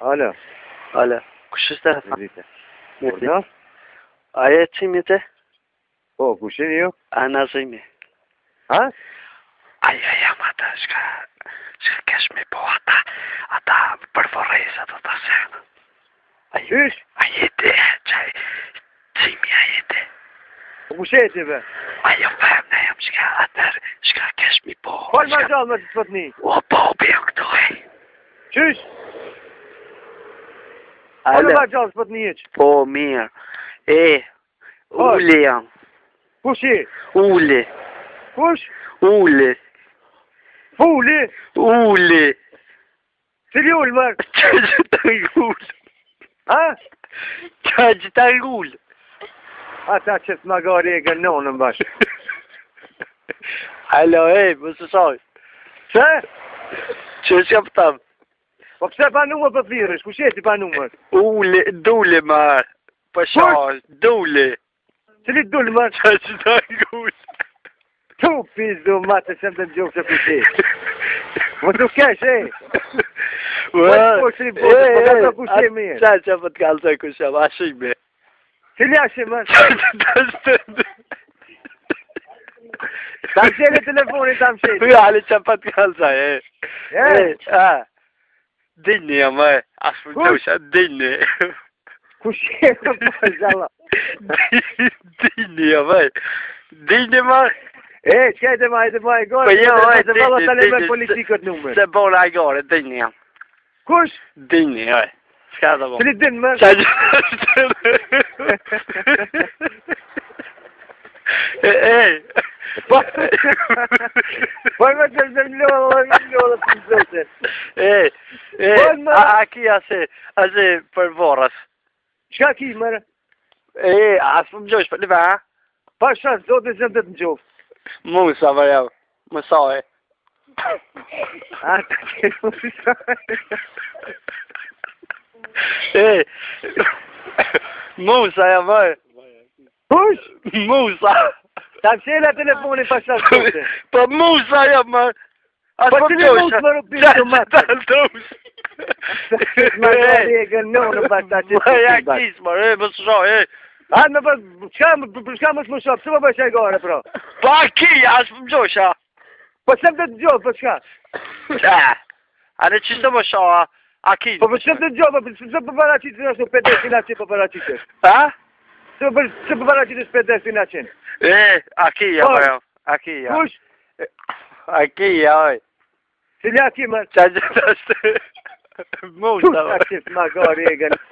Alo. Alo. Kush është e? Vite. Mirë. A je qimi te? Po, kush jeni ju? Ana zimi. Ha? Aja jam ata, shka kesh me po ata përforesa të të senë. Qysh? A jete, qaj, qimi a jete. Po kush jeti be? Ajo fem, ne jam shka atër, shka kesh me po. Fal ma gjallë me të spotni. O, po, bëjë këto e. Qysh? Fal ma gjallë spotni eq. Po, mirë. Ule jam. Kush je? Ule. Kush? Ule. Fuli? Ule. Cili ullë mërë? Qaj të ngull. Ha? Qaj të ngull. Ata që të magari e gënonën bashkë. Alo, më së saj. Që? Që që pëtam? Po pëse pa numër për thirësh? Kush jeti pa numër? Ule, dule marë. Për shaj, dule. Cili dulë mërë? Qaj të ngull. Tu pizdu matë që më të gjokë që për ti. Më të kesh, Qa që për të kalësoj kushem, ashime. Cili ashime? Ta më qene telefonin, ta më qene. Ali që për të kalësoj, Dini jam, ashtë për të usha, dini. Kush e më për zala? Dini jam, dini marë. Qëjtë ma, e gore, Po jo, se valla tale me politikët numër. Se bona e gore, dini jam. Kush? Dini, s'ka të bo. Cili din më? Po me të zemllohë të nëzëtër. A ki ase për vorës. Qka ki mërë? Asë për më gjosh për liva, ha? Pa shansë, do të zemë të të gjofë. Musa për jau, mësoj. A, të ke musa. Musa ja mërë. Kush? Musa. Ta më qela telefonin pa shansë të. Po Musa ja mërë. Po të një musë më rupin të matë. Më gari e gënonë pa ta që të të ja kisë mërë, më së shoj, A, në për shka më shmë shopë, së më bësha e gore, pro? Pa ki, asë më gjosha. Po sëmë të të gjohë, për shka? A në qështë të më shoha, a ki? Po për sëmë të të gjohë, së për paracitë në shumë pedestinaci për paracitë. Ha? Së për paracitë është pedestinaci. A ki, ja, për jo. A ki, ja. Kush? A ki, ja, oj. Cili a ki, mërë? Qa gjithë është? Musa, Kush a qëtë ma gari e gënë?